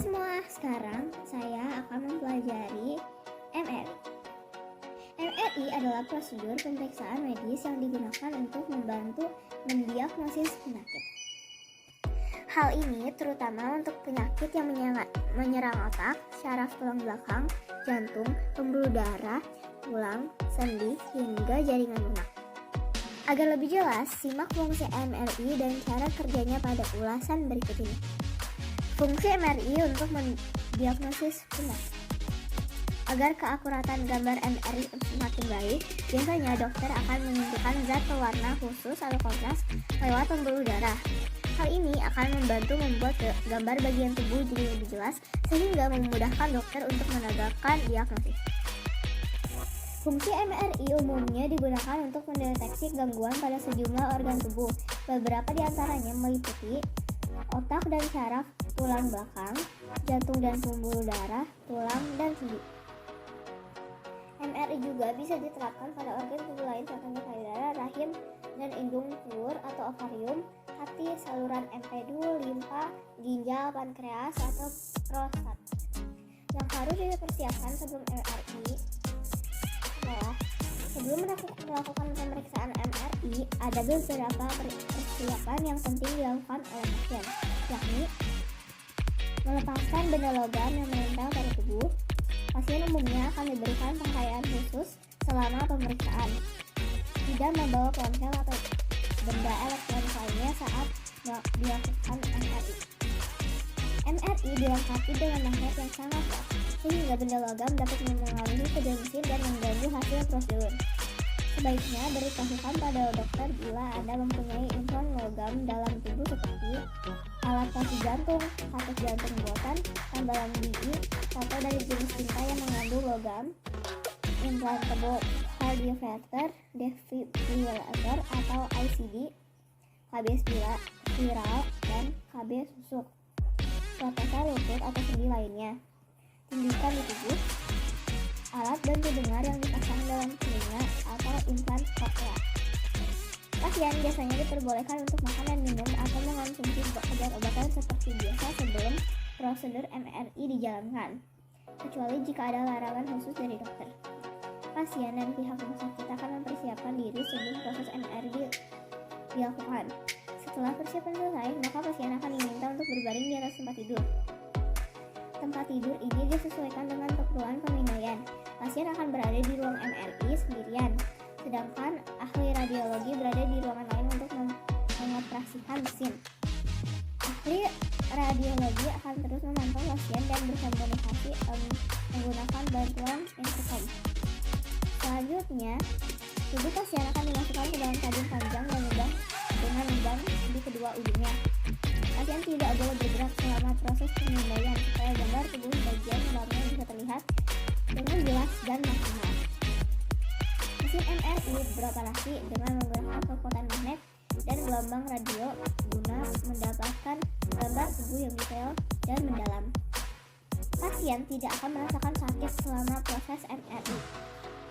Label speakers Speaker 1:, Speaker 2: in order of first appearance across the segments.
Speaker 1: semua, sekarang saya akan mempelajari MRI. MRI adalah prosedur pemeriksaan medis yang digunakan untuk membantu mendiagnosis penyakit. Hal ini terutama untuk penyakit yang menyerang otak, syaraf tulang belakang, jantung, pembuluh darah, tulang, sendi, hingga jaringan lunak. Agar lebih jelas, simak fungsi MRI dan cara kerjanya pada ulasan berikut ini. Fungsi MRI untuk mendiagnosis penyakit. Agar keakuratan gambar MRI semakin baik, biasanya dokter akan menyuntikkan zat pewarna khusus atau kontras lewat pembuluh darah. Hal ini akan membantu membuat gambar bagian tubuh jadi lebih jelas sehingga memudahkan dokter untuk menegakkan diagnosis. Fungsi MRI umumnya digunakan untuk mendeteksi gangguan pada sejumlah organ tubuh. Beberapa di antaranya meliputi otak dan syaraf tulang belakang, jantung dan pembuluh darah, tulang, dan sendi. MRI juga bisa diterapkan pada organ tubuh lain contohnya payudara, rahim, dan indung telur atau ovarium, hati, saluran empedu, limpa, ginjal, pankreas, atau prostat. Yang harus dipersiapkan sebelum MRI adalah sebelum melakukan pemeriksaan MRI, ada beberapa persiapan yang penting dilakukan oleh pasien, yakni melepaskan benda logam yang menempel pada tubuh. Pasien umumnya akan diberikan pakaian khusus selama pemeriksaan. Tidak membawa ponsel atau benda elektronik lainnya saat dilakukan MRI. MRI dilengkapi dengan magnet yang sangat kuat, sehingga benda logam dapat mengalami ke mesin dan mengganggu hasil prosedur. Sebaiknya beritahukan pada dokter bila Anda mempunyai implan logam dalam tubuh seperti alat pasti jantung, katus jantung buatan, tambalan gigi, atau dari jenis tinta yang mengandung logam, implantable cardioverter, defibrillator atau ICD, KB spiral, dan KB susuk, protesa lutut atau sendi lainnya, tindikan di tubuh, alat bantu dengar yang dipasang dalam telinga atau implan cochlea. Pasien biasanya diperbolehkan untuk makan dan minum atau mengonsumsi obat-obatan seperti biasa sebelum prosedur MRI dijalankan, kecuali jika ada larangan khusus dari dokter. Pasien dan pihak rumah sakit akan mempersiapkan diri sebelum proses MRI dilakukan. Setelah persiapan selesai, maka pasien akan diminta untuk berbaring di atas tempat tidur. Tempat tidur ini disesuaikan dengan keperluan pemindaian. Pasien akan berada di ruang MRI sendirian, sedangkan ahli radiologi berada di ruangan lain untuk mengoperasikan mesin. Ahli radiologi akan terus memantau pasien dan berkomunikasi menggunakan bantuan intercom. Selanjutnya, tubuh pasien akan dimasukkan ke dalam tabung panjang dan lubang dengan lubang di kedua ujungnya. Pasien tidak boleh bergerak selama proses pemindaian supaya gambar tubuh bagian dalamnya bisa terlihat dengan jelas dan maksimal. Mesin MRI beroperasi dengan menggunakan kekuatan magnet dan gelombang radio guna mendapatkan gambar tubuh yang detail dan mendalam. Pasien tidak akan merasakan sakit selama proses MRI.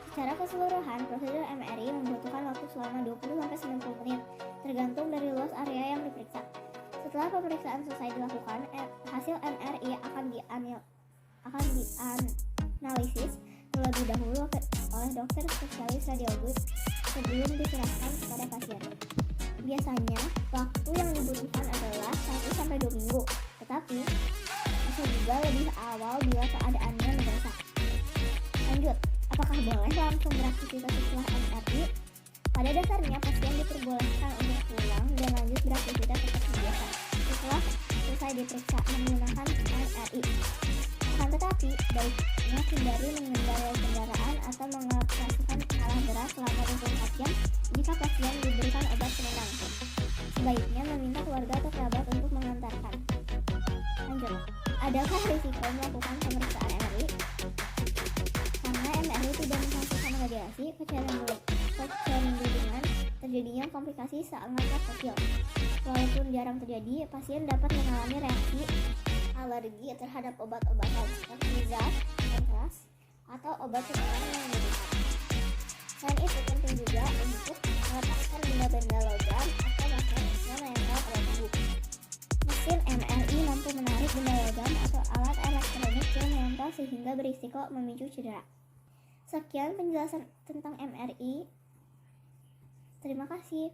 Speaker 1: Secara keseluruhan, prosedur MRI membutuhkan waktu selama 20-90 menit, tergantung dari luas area yang diperiksa. Setelah pemeriksaan selesai dilakukan, hasil MRI akan dianalisis terlebih dahulu oleh dokter spesialis radiologi sebelum diserahkan kepada pasien. Biasanya, waktu yang dibutuhkan adalah 1-2 minggu, tetapi bisa juga lebih awal bila keadaannya mendesak. Lanjut, apakah boleh langsung beraktivitas setelah MRI? Pada dasarnya, pasien diperbolehkan untuk pulang dan lanjut beraktivitas seperti biasa setelah selesai diperiksa menggunakan MRI. Akan tetapi, baiknya hindari mengendarai kendaraan atau mengoperasikan alat berat selama 24 jam jika pasien diberikan obat penenang. Sebaiknya meminta keluarga atau kerabat untuk mengantarkan. Lanjut, adakah risiko melakukan pemeriksaan MRI? Karena MRI tidak menghasilkan radiasi, kecenderungan terjadinya komplikasi sangatlah kecil. Walaupun jarang terjadi, pasien dapat mengalami reaksi alergi terhadap obat-obatan seperti zat, kontras, atau obat penenang yang diberikan. Selain itu, penting juga untuk melepaskan benda-benda logam atau magnet yang menempel pada tubuh. Mesin MRI mampu menarik benda logam atau alat elektronik yang menempel sehingga berisiko memicu cedera. Sekian penjelasan tentang MRI. Terima kasih.